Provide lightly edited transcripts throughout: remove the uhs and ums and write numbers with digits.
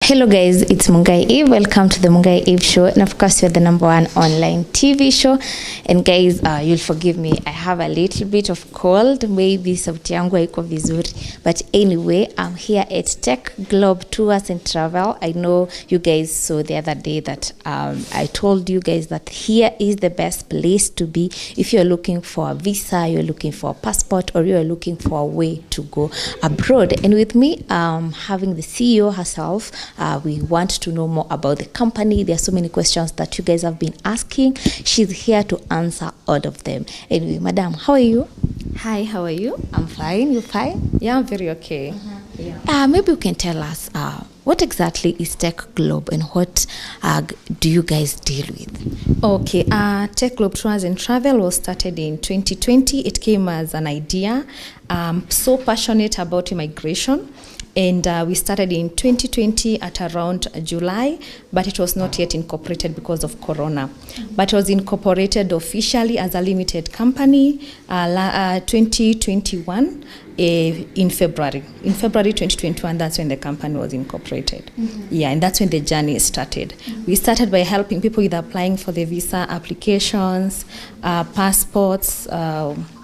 Hello guys, it's Mungai Eve. Welcome to the Mungai Eve show, and of course we're the #1 online TV show. And guys, you'll forgive me, I have a little bit of cold, maybe sauti yangu haiko vizuri, but anyway, I'm here at Techglobe Tours and Travel. I know you guys saw the other day that I told you guys that here is the best place to be if you're looking for a visa, you're looking for a passport, or you're looking for a way to go abroad. And with me, having the CEO herself. We want to know more about the company. There are so many questions that you guys have been asking. She's here to answer all of them. Anyway, madam, how are you? Hi, how are you? I'm fine. You fine? Yeah, I'm very okay. Yeah. Maybe you can tell us what exactly is Techglobe and what do you guys deal with? Okay, Techglobe Tours and Travel was started in 2020. It came as an idea. I'm so passionate about immigration. And we started in 2020 at around July, but it was not yet incorporated because of Corona. But it was incorporated officially as a limited company 2021 in February. In February 2021, that's when the company was incorporated. Yeah, and that's when the journey started. We started by helping people with applying for the visa applications, passports,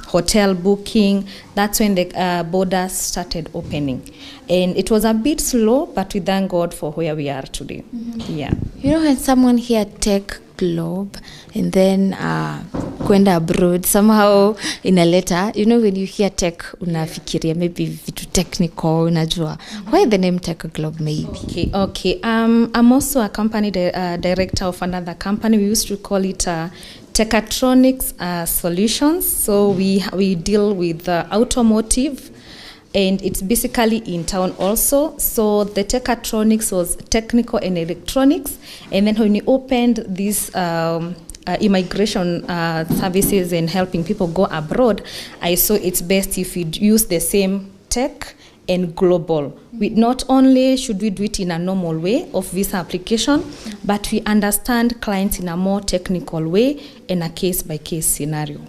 hotel booking. That's when the borders started opening. And it was a bit slow, but we thank God for where we are today. Yeah. You know, when someone here Techglobe and then kwenda abroad, somehow in a letter, you know, when you hear tech, unafikiria maybe vitu technical, unajua. Why the name Techglobe maybe? Okay. I'm also a company director of another company. We used to call it Techatronics Solutions. So we deal with automotive, and it's basically in town also. So the Techatronics was technical and electronics. And then when we opened this immigration services and helping people go abroad, I saw it's best if we use the same tech and global. We not only should we do it in a normal way of visa application, but we understand clients in a more technical way in a case-by-case scenario.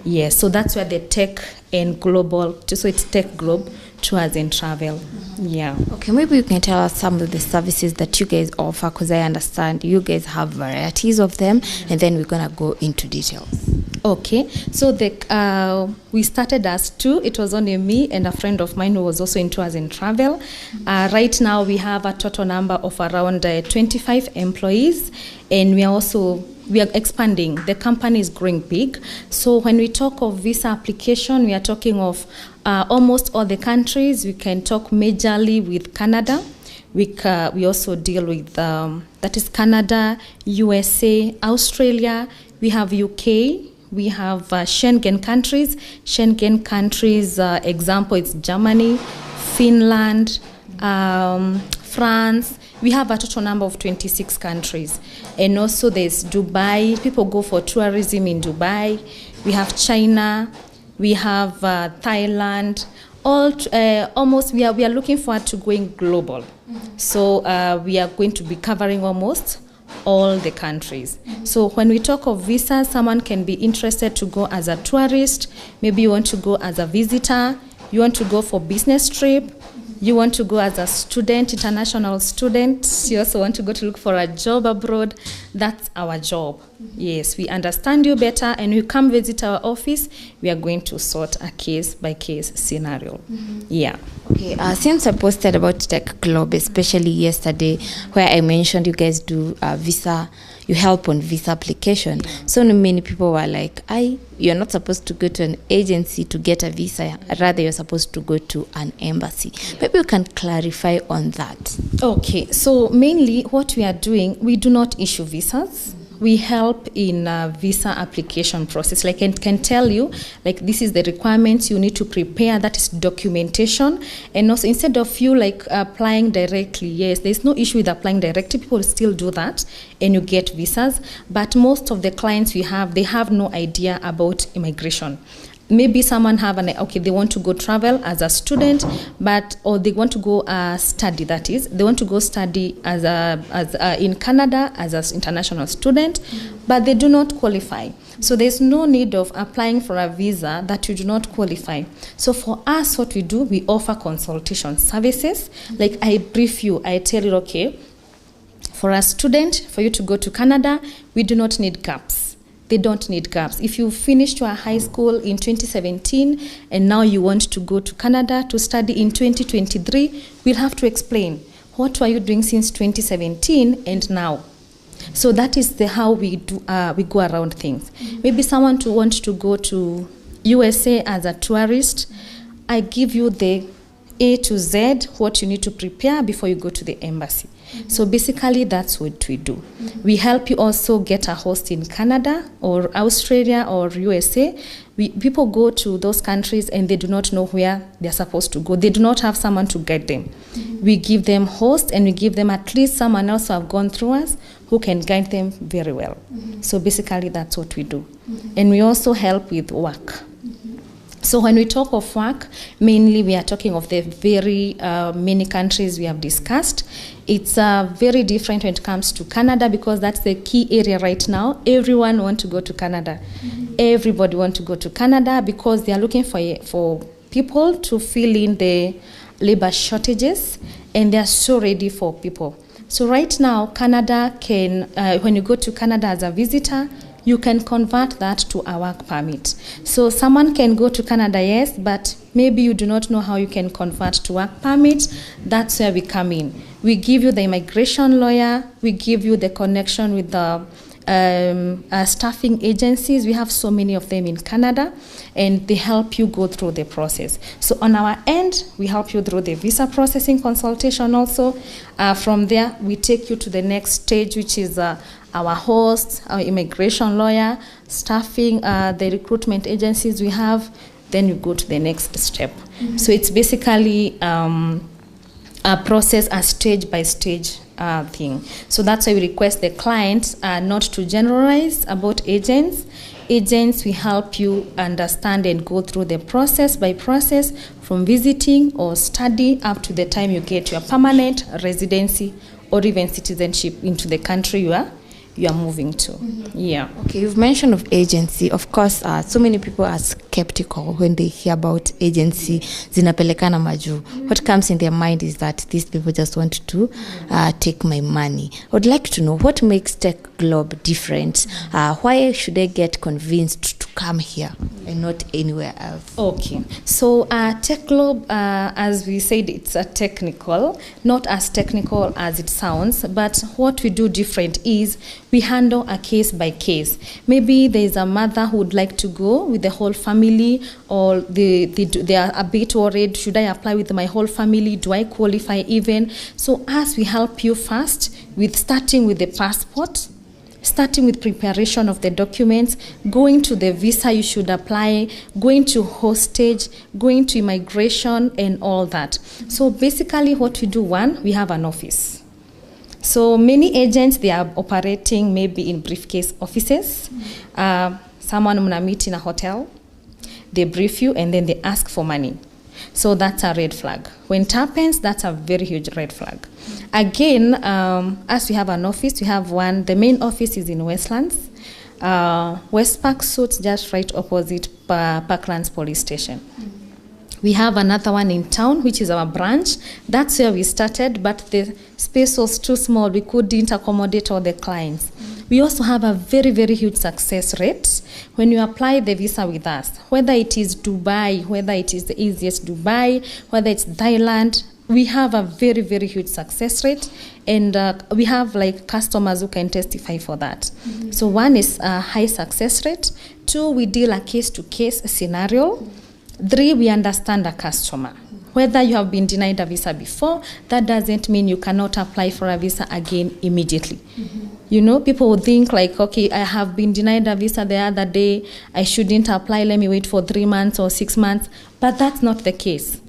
Yes, so that's where the tech and global, so it's Techglobe Tours and Travel. Yeah. Okay, maybe you can tell us some of the services that you guys offer, because I understand you guys have varieties of them, and then we're gonna go into details. Okay, so we started as two. It was only me and a friend of mine who was also in tours and travel. Right now we have a total number of around 25 employees, and we are expanding. The company is growing big. So when we talk of visa application, we are talking of almost all the countries. We can talk majorly with Canada. We also deal with, that is Canada, USA, Australia. We have UK. We have Schengen countries. Schengen countries, example, it's Germany, Finland, France. We have a total number of 26 countries. And also there's Dubai. People go for tourism in Dubai. We have China. We have Thailand. Almost, we are looking forward to going global. So we are going to be covering almost all the countries. So when we talk of visas, someone can be interested to go as a tourist. Maybe you want to go as a visitor. You want to go for business trip. You want to go as a student, international student. You also want to go to look for a job abroad. That's our job. Yes, we understand you better, and you come visit our office, we are going to sort a case-by-case scenario. Yeah. Okay, since I posted about Techglobe, especially yesterday, where I mentioned you guys do visa, you help on visa application. So many people were like, you're not supposed to go to an agency to get a visa, rather you're supposed to go to an embassy. Maybe you can clarify on that. Okay, so mainly what we are doing, we do not issue visas. We help in visa application process. Like I can tell you, like this is the requirements you need to prepare. That is documentation. And also instead of you like applying directly, yes, there's no issue with applying directly. People still do that and you get visas. But most of the clients we have, they have no idea about immigration. maybe someone have they want to go travel as a student, or they want to go study, that is they want to go study in Canada as an international student, but they do not qualify. So there's no need of applying for a visa that you do not qualify. So for us, what we do, we offer consultation services. Like I brief you, I tell you, okay, for a student, for you to go to Canada, we do not need gaps. They don't need gaps. If you finished your high school in 2017 and now you want to go to Canada to study in 2023, we'll have to explain what were you doing since 2017 and now. So that is how we go around things. Maybe someone wants to go to USA as a tourist. I give you the A to Z, what you need to prepare before you go to the embassy. So basically, that's what we do. We help you also get a host in Canada or Australia or USA. People go to those countries and they do not know where they're supposed to go. They do not have someone to guide them. We give them host, and we give them at least someone else who have gone through us who can guide them very well. So basically, that's what we do. And we also help with work. So when we talk of work, mainly we are talking of the very many countries we have discussed. It's very different when it comes to Canada, because that's the key area right now. Everyone wants to go to Canada. Everybody wants to go to Canada because they are looking for people to fill in the labor shortages, and they are so ready for people. So right now, Canada can, when you go to Canada as a visitor, you can convert that to a work permit. So someone can go to Canada, yes, but maybe you do not know how you can convert to work permit. That's where we come in. We give you the immigration lawyer. We give you the connection with the staffing agencies. We have so many of them in Canada, and they help you go through the process. So on our end, we help you through the visa processing consultation also. From there, we take you to the next stage, which is our host, our immigration lawyer, staffing, the recruitment agencies we have. Then you go to the next step. So it's basically a process, a stage-by-stage thing. So that's why we request the clients not to generalize about agents. Agents, we help you understand and go through the process by process, from visiting or study up to the time you get your permanent residency or even citizenship into the country you are moving to. Yeah. Okay, you've mentioned of agency. Of course, so many people are skeptical when they hear about agency. Zinapelekana maju. What comes in their mind is that these people just want to take my money. I would like to know what makes Techglobe different. Why should I get convinced to come here and not anywhere else? Okay, so Techglobe, as we said, it's a technical, not as technical as it sounds, but what we do different is we handle a case by case. Maybe there's a mother who would like to go with the whole family, or they are a bit worried, should I apply with my whole family? Do I qualify even? So as we help you first with starting with the passport, starting with preparation of the documents, going to the visa you should apply, going to hostage, going to immigration and all that. So basically what we do, one, we have an office. So many agents, they are operating maybe in briefcase offices. Someone muna meet in a hotel, they brief you and then they ask for money. So that's a red flag. When it happens, that's a very huge red flag. Again, as we have an office, we have one, the main office is in Westlands. West Park Suits, just right opposite Parklands Police Station. We have another one in town, which is our branch. That's where we started, but the space was too small. We couldn't accommodate all the clients. We also have a very, very huge success rate when you apply the visa with us. Whether it is Dubai, whether it is the easiest Dubai, whether it's Thailand, we have a very, very huge success rate, and we have like customers who can testify for that. So one is a high success rate. Two, we deal a case-to-case scenario. Three, we understand a customer. Whether you have been denied a visa before, that doesn't mean you cannot apply for a visa again immediately. You know, people would think like, okay, I have been denied a visa the other day, I shouldn't apply, let me wait for 3 months or 6 months. But that's not the case.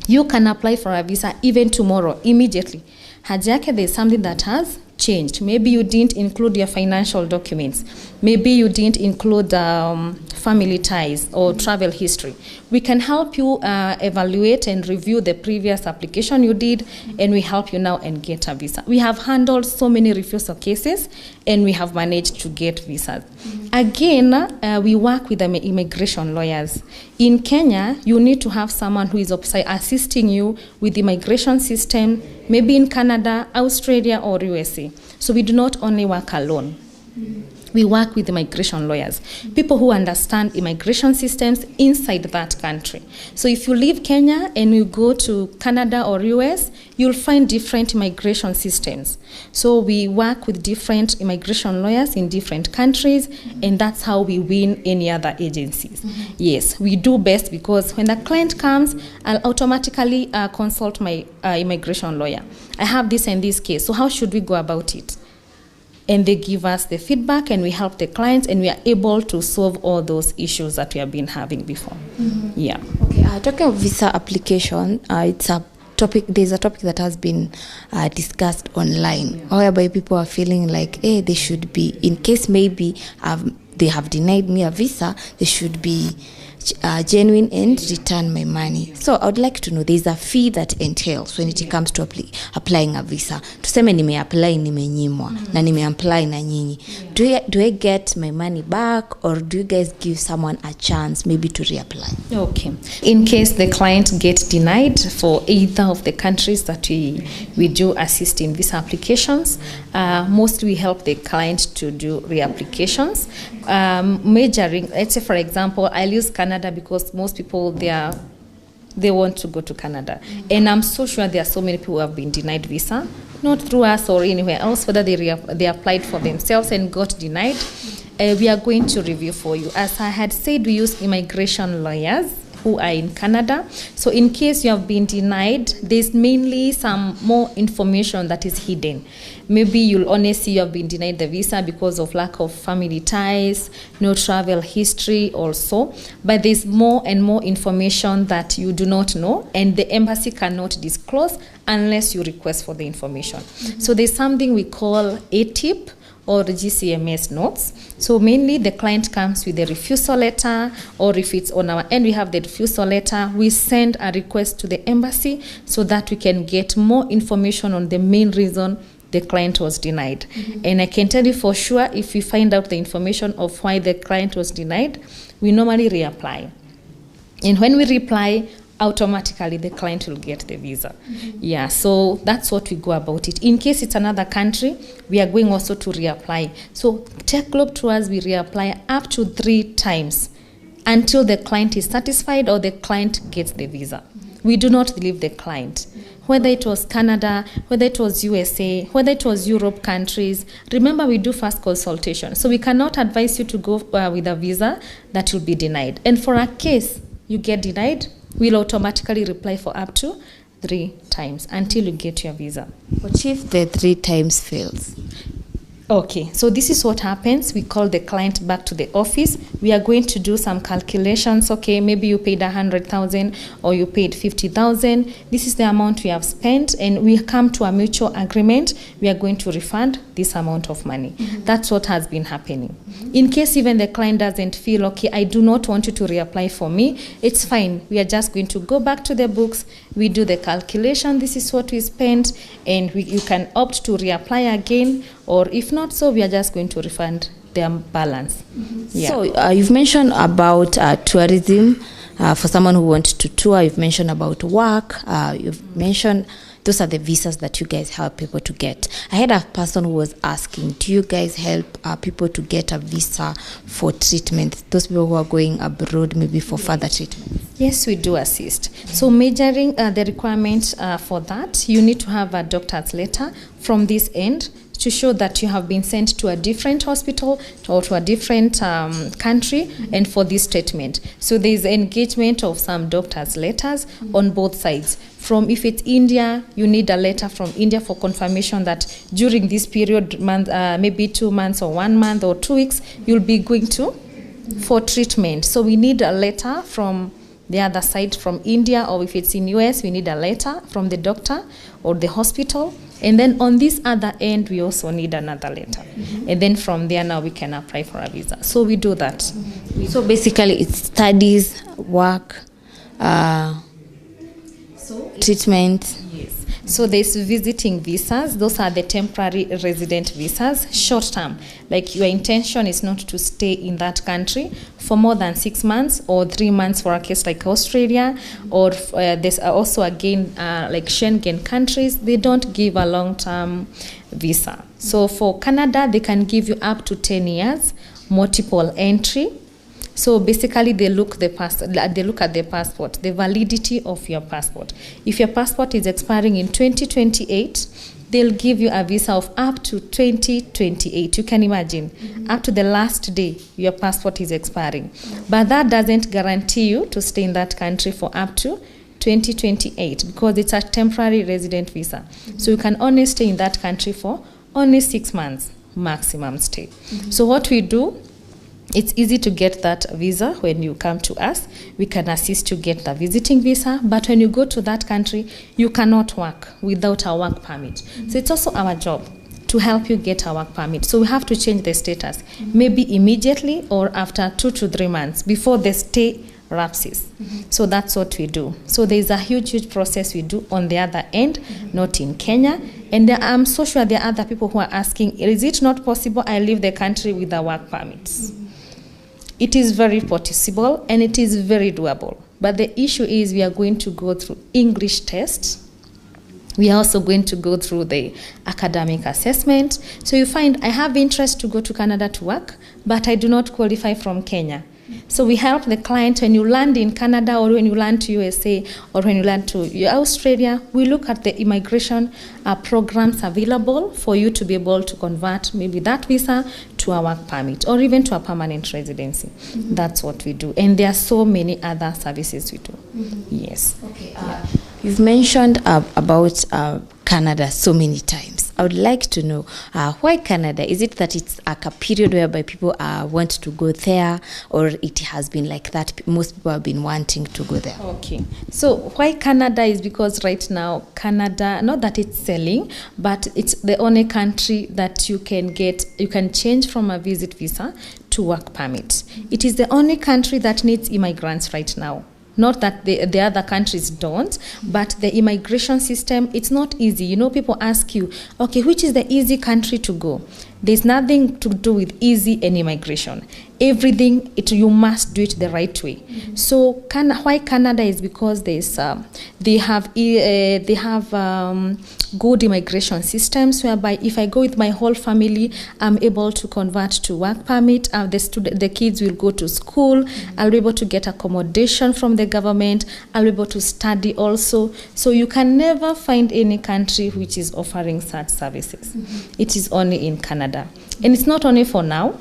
You can apply for a visa even tomorrow, immediately. Haja yake, there's something that has changed. Maybe you didn't include your financial documents. Maybe you didn't include family ties or travel history. We can help you evaluate and review the previous application you did, and we help you now and get a visa. We have handled so many refusal cases, and we have managed to get visas. Again, we work with the immigration lawyers. In Kenya, you need to have someone who is assisting you with the immigration system, maybe in Canada, Australia, or USA. So we do not only work alone. We work with immigration lawyers, people who understand immigration systems inside that country. So if you leave Kenya and you go to Canada or US, you'll find different immigration systems. So we work with different immigration lawyers in different countries, and that's how we win any other agencies. Yes, we do best because when the client comes, I'll automatically consult my immigration lawyer. I have this and this case, so how should we go about it? And they give us the feedback, and we help the clients, and we are able to solve all those issues that we have been having before. Yeah. Okay. Talking of visa application, it's a topic. There's a topic that has been discussed online, whereby people are feeling like, hey, they should be, in case maybe they have denied me a visa, they should be genuine and return my money. So I would like to know, there's a fee that entails when it comes to applying a visa. Tuseme nimeapply nimenyimwa na nimeapply na nyinyi. Do I get my money back, or do you guys give someone a chance maybe to reapply? Okay. In case the client gets denied for either of the countries that we do assist in visa applications, mostly we help the client to do reapplications. Measuring, let's say for example, I'll use Canada because most people they want to go to Canada, and I'm so sure there are so many people who have been denied visa, not through us or anywhere else, whether they applied for themselves and got denied. We are going to review for you. As I had said, we use immigration lawyers who are in Canada. So in case you have been denied, there's mainly some more information that is hidden. Maybe you'll only see you have been denied the visa because of lack of family ties, no travel history also. But there's more and more information that you do not know, and the embassy cannot disclose unless you request for the information. So there's something we call ATIP, or the GCMS notes. So mainly the client comes with a refusal letter, or if it's on our end, we have the refusal letter, we send a request to the embassy so that we can get more information on the main reason the client was denied. And I can tell you for sure, if we find out the information of why the client was denied, we normally reapply. And when we reply, automatically the client will get the visa. Yeah, so that's what we go about it. In case it's another country, we are going also to reapply. So Techglobe tours, we reapply up to 3 times until the client is satisfied or the client gets the visa. We do not leave the client. Whether it was Canada, whether it was USA, whether it was Europe countries, remember we do first consultation. So we cannot advise you to go with a visa that will be denied. And for a case you get denied, we'll automatically reply for up to 3 times until you get your visa. What if the 3 times fails? Okay, so this is what happens. We call the client back to the office. We are going to do some calculations. Okay, maybe you paid 100,000 or you paid 50,000. This is the amount we have spent, and we come to a mutual agreement. We are going to refund this amount of money. That's what has been happening. In case even the client doesn't feel, okay, I do not want you to reapply for me, it's fine. We are just going to go back to the books. We do the calculation. This is what we spent, and you can opt to reapply again, or if not so, we are just going to refund their balance. Yeah. So you've mentioned about tourism for someone who wants to tour. You've mentioned about work. You've mentioned those are the visas that you guys help people to get. I had a person who was asking, do you guys help people to get a visa for treatment? Those people who are going abroad maybe for further treatment. Yes, we do assist. So measuring the requirements for that, you need to have a doctor's letter from this end to show that you have been sent to a different hospital or to a different country and for this treatment. So there is engagement of some doctor's letters on both sides. From if it's India, you need a letter from India for confirmation that during this period, maybe 2 months or 1 month or 2 weeks, you'll be going to for treatment. So we need a letter from The other side from India, or if it's in US, we need a letter from the doctor or the hospital. And then on this other end, we also need another letter. And then from there now we can apply for a visa. So we do that. So basically it's studies, work, treatment. Yes. So there's visiting visas. Those are the temporary resident visas, short term. Like your intention is not to stay in that country for more than 6 months or 3 months for a case like Australia. Or there's also again like Schengen countries, they don't give a long-term visa. So for Canada, they can give you up to 10 years, multiple entry. So basically, they look at the passport, the validity of your passport. If your passport is expiring in 2028, they'll give you a visa of up to 2028. You can imagine, up to the last day your passport is expiring. But that doesn't guarantee you to stay in that country for up to 2028 because it's a temporary resident visa. So you can only stay in that country for only 6 months maximum stay. So what we do, it's easy to get that visa when you come to us. We can assist you get the visiting visa, but when you go to that country, you cannot work without a work permit. So it's also our job to help you get a work permit. So we have to change the status, maybe immediately or after 2 to 3 months before the stay lapses. So that's what we do. So there's a huge process we do on the other end, not in Kenya. And I'm so sure there are other people who are asking, is it not possible I leave the country with a work permit? It is very possible and it is very doable. But the issue is we are going to go through English tests. We are also going to go through the academic assessment. So you find I have interest to go to Canada to work, but I do not qualify from Kenya. So we help the client when you land in Canada or when you land to USA or when you land to Australia, we look at the immigration programs available for you to be able to convert maybe that visa to a work permit or even to a permanent residency. That's what we do. And there are so many other services we do. Yes. Okay. You've mentioned about Canada so many times. I would like to know why Canada? Is it that it's like a period whereby people want to go there, or it has been like that? Most people have been wanting to go there. Okay. So why Canada is because right now Canada, not that it's selling, but it's the only country that you can change from a visit visa to work permit. It is the only country that needs immigrants right now. Not that the other countries don't, but the immigration system, it's not easy. You know, people ask you, okay, which is the easy country to go? There's nothing to do with easy and immigration. Everything, you must do it the right way. So why Canada is because they have good immigration systems whereby if I go with my whole family, I'm able to convert to work permit. The kids will go to school. I'll be able to get accommodation from the government. I'll be able to study also. So you can never find any country which is offering such services. It is only in Canada. And it's not only for now.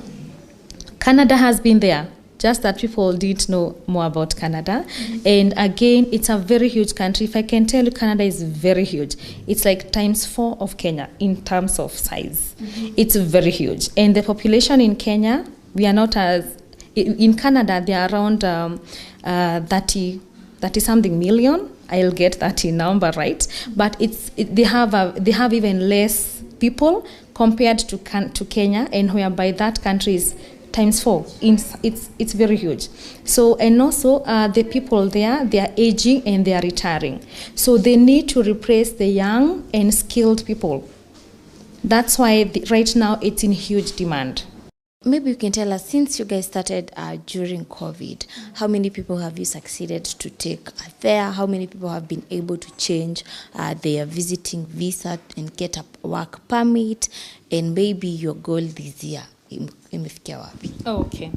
Canada has been there, just that people didn't know more about Canada. And again, it's a very huge country. If I can tell you, Canada is very huge. It's like times 4 of Kenya in terms of size. It's very huge. And the population in Kenya, we are not as... In Canada, they are around 30 something million. I'll get that in number right. But they have even less people compared to Kenya, and whereby that country is times 4. It's very huge. So, and also the people there, they are aging and they are retiring. So they need to replace the young and skilled people. That's why right now it's in huge demand. Maybe you can tell us, since you guys started during COVID, how many people have you succeeded to take there? How many people have been able to change their visiting visa and get a work permit? And maybe your goal this year, imefikia wapi? Okay.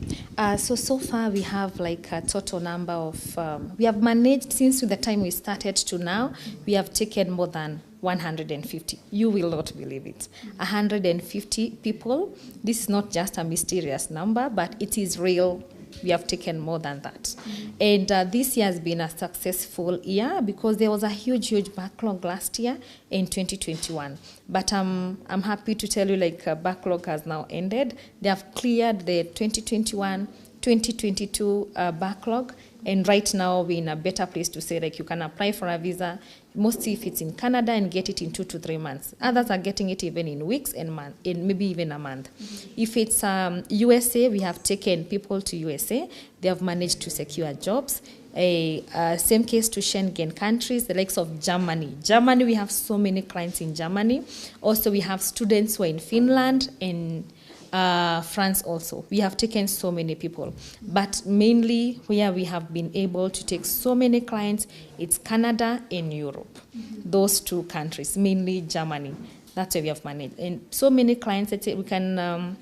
So far we have like a total number of, we have managed since the time we started to now, we have taken more than 150. You will not believe it. 150 people. This is not just a mysterious number, but it is real. We have taken more than that. And this year has been a successful year because there was a huge backlog last year in 2021. But I'm happy to tell you, like, backlog has now ended. They have cleared the 2021, 2022 backlog, And right now we're in a better place to say like you can apply for a visa, mostly if it's in Canada, and get it in 2 to 3 months. Others are getting it even in weeks and months, in maybe even a month. If it's USA, we have taken people to USA. They have managed to secure jobs. Same case to Schengen countries, the likes of Germany. Germany, we have so many clients in Germany. Also, we have students who are in Finland and France also. We have taken so many people. But mainly where we have been able to take so many clients, it's Canada and Europe. Those two countries, mainly Germany. That's where we have managed. And so many clients that we can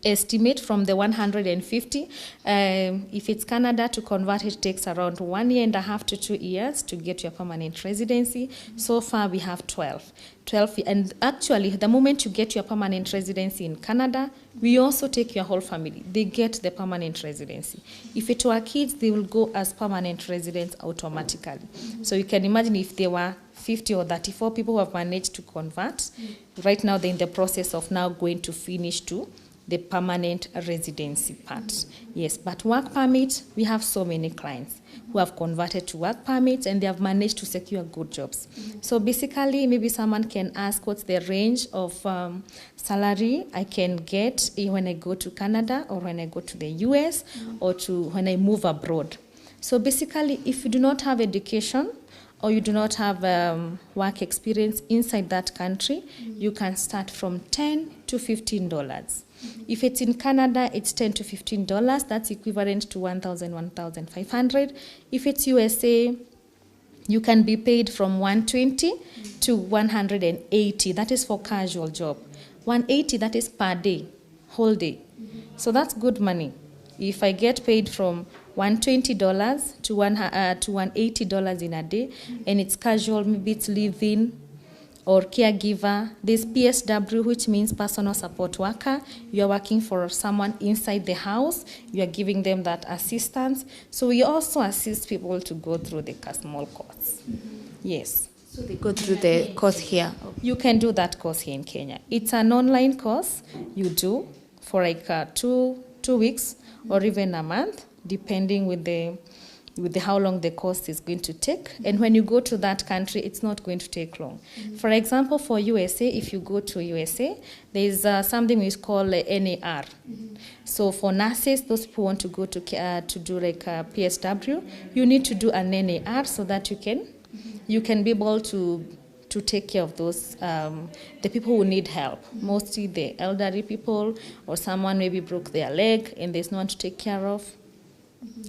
estimate from the 150. If it's Canada, to convert it takes around 1.5 to 2 years to get your permanent residency. So far we have 12. And actually the moment you get your permanent residency in Canada, we also take your whole family. They get the permanent residency. If it were kids, they will go as permanent residents automatically. So you can imagine if there were 50 or 34 people who have managed to convert. Right now they're in the process of now going to finish to the permanent residency part. Yes, but work permit, we have so many clients who have converted to work permits and they have managed to secure good jobs. So basically, maybe someone can ask what's the range of salary I can get when I go to Canada or when I go to the US or to when I move abroad. So basically, if you do not have education or you do not have work experience inside that country, you can start from $10 to $15. If it's in Canada, it's $10 to $15. That's equivalent to $1,000, $1,500. If it's USA, you can be paid from $120 to $180. That is for casual job. $180, that is per day, whole day. So that's good money. If I get paid from $120 to $180 in a day, and it's casual, maybe it's live-in or caregiver. There's PSW, which means personal support worker. You're working for someone inside the house. You're giving them that assistance. So we also assist people to go through the small course. Yes. So they go through the course here. You can do that course here in Kenya. It's an online course you do for like 2 weeks or even a month, depending with the how long the course is going to take. And when you go to that country, it's not going to take long. For example, for USA, if you go to USA, there is something we call NAR. So for nurses, those who want to go to do like a PSW, you need to do an NAR so that you can be able to take care of those, the people who need help, mostly the elderly people or someone maybe broke their leg and there's no one to take care of.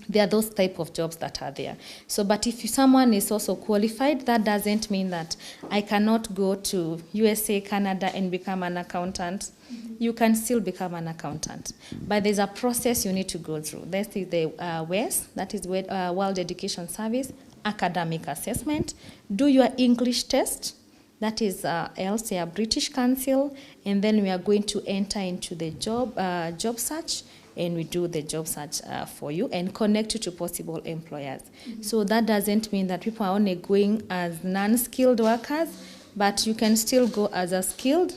There are those type of jobs that are there. So, but if someone is also qualified, that doesn't mean that I cannot go to USA, Canada and become an accountant. You can still become an accountant. But there's a process you need to go through. That is the WES, that is World Education Service, academic assessment. Do your English test. That is LSA, British Council. And then we are going to enter into the job search. And we do the job search for you and connect you to possible employers. So that doesn't mean that people are only going as non-skilled workers, but you can still go as a skilled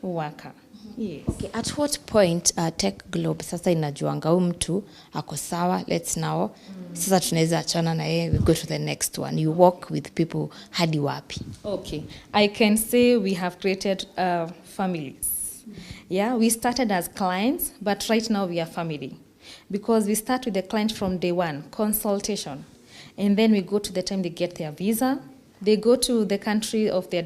worker. Yes. Okay, at what point Techglobe sasa inajuanga huyu mtu ako sawa, let's now sasa tunaweza achana na yeye, we go to the next one. You work with people hadi wapi? Okay, I can say we have created families. Yeah, we started as clients, but right now we are family. Because we start with the client from day one, consultation. And then we go to the time they get their visa. They go to the country of their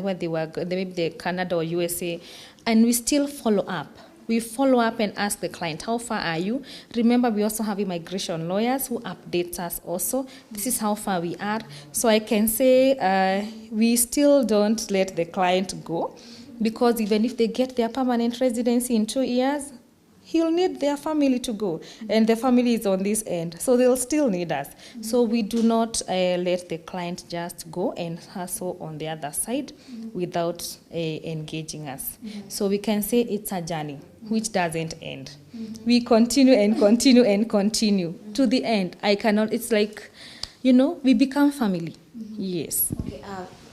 where they were, maybe the Canada or USA, and we still follow up. We follow up and ask the client, how far are you? Remember, we also have immigration lawyers who update us also. This is how far we are. So I can say we still don't let the client go. Because even if they get their permanent residency in 2 years, he'll need their family to go. And the family is on this end. So they'll still need us. So we do not let the client just go and hustle on the other side without engaging us. So we can say it's a journey which doesn't end. We continue and continue and continue to the end. It's like, we become family. Yes. Okay,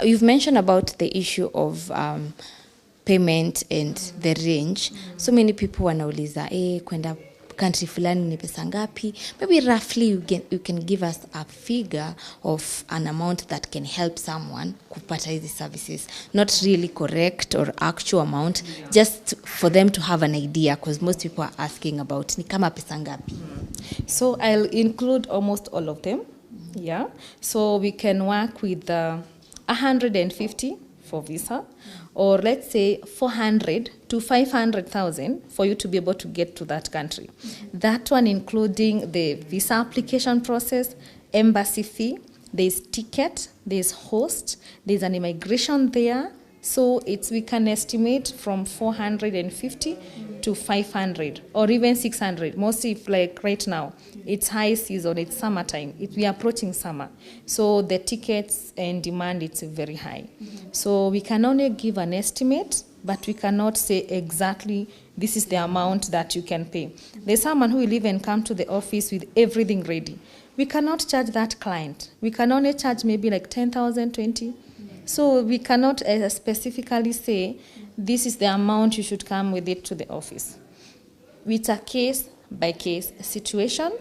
you've mentioned about the issue of payment and the range. So many people wanauliza kwenda country fulani ni pesa ngapi. Maybe roughly you can give us a figure of an amount that can help someone kupata hizi services. Not really correct or actual amount, just for them to have an idea, because most people are asking about ni kama pesa ngapi. So I'll include almost all of them. Yeah. So we can work with 150 for visa, or let's say 400 to 500,000 for you to be able to get to that country. That one including the visa application process, embassy fee, there's ticket, there's host, there's an immigration there. So we can estimate from 450 to 500 or even 600. Mostly if like right now, it's high season, it's summertime, we are approaching summer. So the tickets and demand, it's very high. So we can only give an estimate, but we cannot say exactly this is the amount that you can pay. There's someone who will even come to the office with everything ready. We cannot charge that client. We can only charge maybe like 10,000, 20. So we cannot specifically say this is the amount you should come with it to the office. It's a case-by-case situation,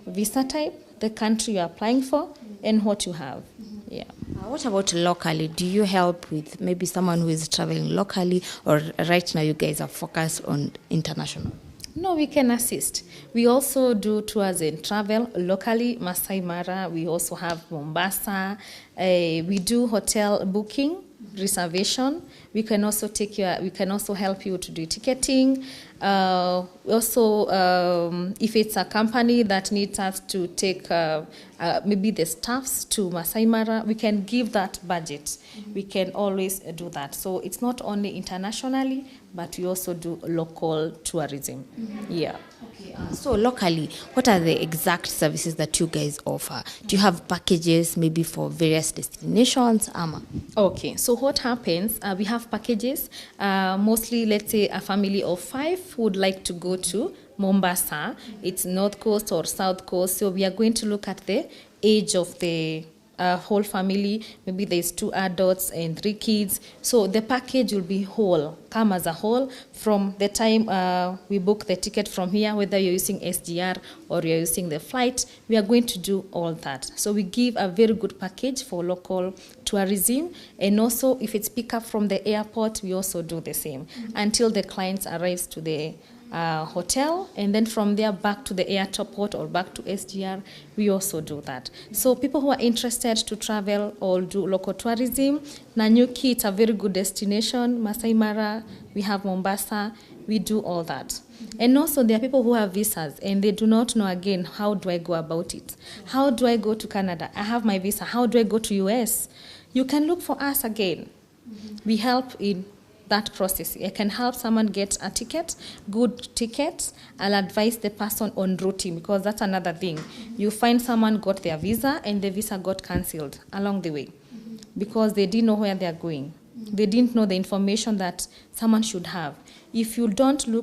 visa type, the country you're applying for, and what you have. Yeah. What about locally? Do you help with maybe someone who is traveling locally, or right now you guys are focused on international? No, we can assist. We also do tours and travel locally, Masai Mara. We also have Mombasa. We do hotel booking, reservation. We can also help you to do ticketing. If it's a company that needs us to take maybe the staffs to Masai Mara, we can give that budget. We can always do that. So it's not only internationally, but we also do local tourism. Yeah. Okay. So locally, what are the exact services that you guys offer? Do you have packages maybe for various destinations? Okay, so what happens, we have packages, mostly let's say a family of 5 would like to go to Mombasa. It's North Coast or South Coast, so we are going to look at the age of the whole family. Maybe there's 2 adults and 3 kids. So the package will be come as a whole from the time we book the ticket from here, whether you're using SGR or you're using the flight, we are going to do all that. So we give a very good package for local tourism, and also if it's pick up from the airport, we also do the same until the clients arrives to the hotel, and then from there back to the airport or back to SGR, we also do that. So people who are interested to travel or do local tourism, Nanyuki, it's a very good destination. Masai Mara, we have Mombasa, we do all that. And also there are people who have visas and they do not know again, how do I go about it? How do I go to Canada? I have my visa. How do I go to US? You can look for us again. We help in that process. I can help someone get a ticket, good ticket. I'll advise the person on routing, because that's another thing. You find someone got their visa and the visa got cancelled along the way because they didn't know where they are going. They didn't know the information that someone should have. If you don't know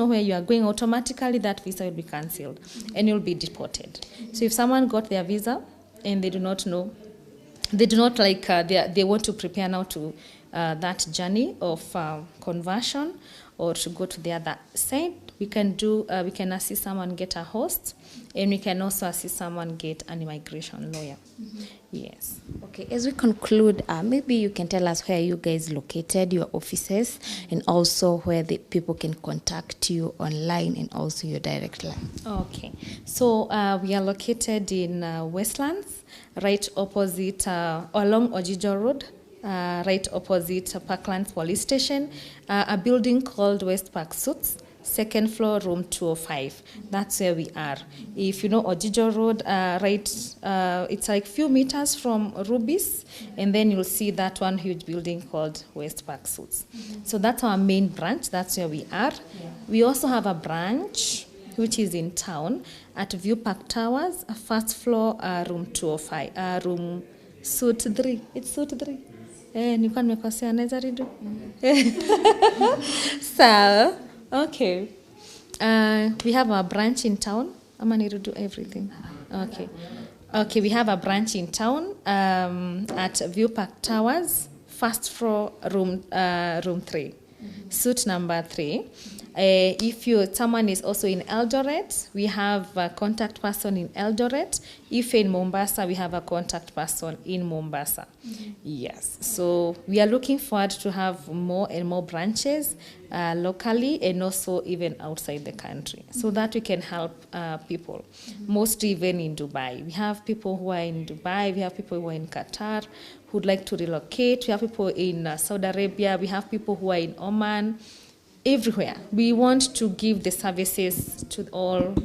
where you are going, automatically that visa will be cancelled and you'll be deported. So if someone got their visa and they do not know, they do not they want to prepare now to that journey of conversion or to go to the other side, we can assist someone get a host, and we can also assist someone get an immigration lawyer. Yes. Okay, as we conclude, maybe you can tell us where you guys located, your offices, and also where the people can contact you online, and also your direct line. Okay, so we are located in Westlands, right opposite along Ojijo Road, right opposite Parklands Police Station, a building called West Park Suites, second floor, room 205. That's where we are. If you know Ojijo Road, it's like few meters from Ruby's, and then you'll see that one huge building called West Park Suites. So that's our main branch. That's where we are. We also have a branch which is in town at View Park Towers, first floor, room 205, room suite 3. It's suite 3. Nilikuwa nimekosea, naweza redo. So, okay. We have a branch in town. I'm going to do everything. Okay. Okay, we have a branch in town at View Park Towers, first floor, room 3, suite number 3. If someone is also in Eldoret, we have a contact person in Eldoret. If in Mombasa, we have a contact person in Mombasa. Yes. So we are looking forward to have more and more branches locally and also even outside the country, so that we can help people, mostly even in Dubai. We have people who are in Dubai, we have people who are in Qatar who would like to relocate, we have people in Saudi Arabia, we have people who are in Oman, everywhere. We want to give the services to all,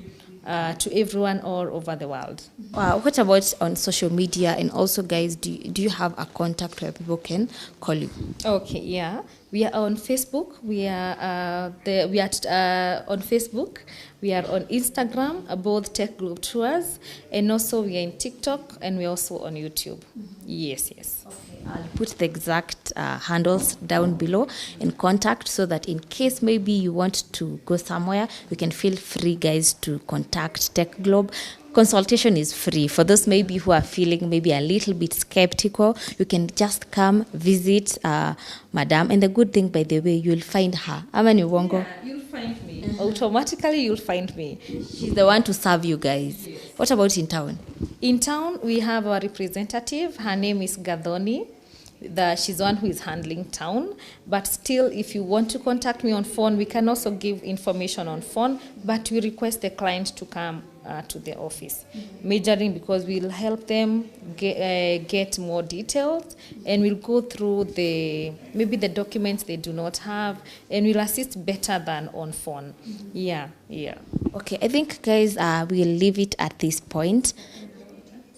to everyone all over the world. What about on social media? And also, guys, do you have a contact where people can call you? Okay, yeah. We are on Facebook. We are on Facebook. We are on Instagram, both Techglobe Tours, and also we are in TikTok, and we're also on YouTube. Yes. Okay, I'll put the exact handles down below in contact, so that in case maybe you want to go somewhere, you can feel free, guys, to contact Techglobe. Consultation is free. For those maybe who are feeling maybe a little bit skeptical, you can just come visit Madam. And the good thing, by the way, you'll find her. Amani Wongo. Yeah, you'll find me. Automatically, you'll find me. She's the one to serve you guys. Yes. What about in town? In town, we have our representative. Her name is Gadoni. She's the one who is handling town. But still, if you want to contact me on phone, we can also give information on phone. But we request the client to come to the office, majoring because we'll help them get more details, and we'll go through maybe the documents they do not have, and we'll assist better than on phone. Yeah. Okay, I think, guys, we'll leave it at this point.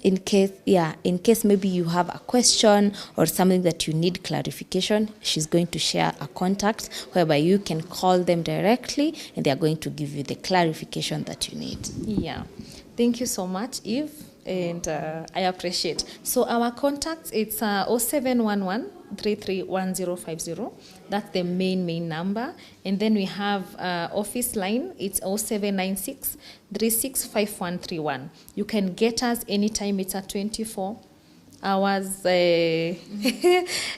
In case maybe you have a question or something that you need clarification, she's going to share a contact whereby you can call them directly, and they are going to give you the clarification that you need. Yeah. Thank you so much, Eve, and I appreciate. So our contacts, it's 0711 331050. That's the main number. And then we have office line. It's 0796 365131. You can get us anytime. It's a 24 hours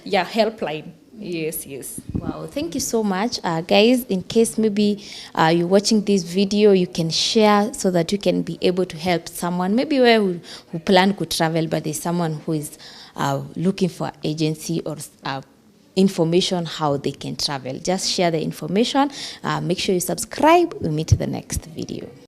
helpline. Yes. Wow, thank you so much. Guys, in case maybe you're watching this video, you can share so that you can be able to help someone. Maybe who plan to travel, but there's someone who is looking for agency or information how they can travel. Just share the information. Make sure you subscribe. We'll meet in the next video.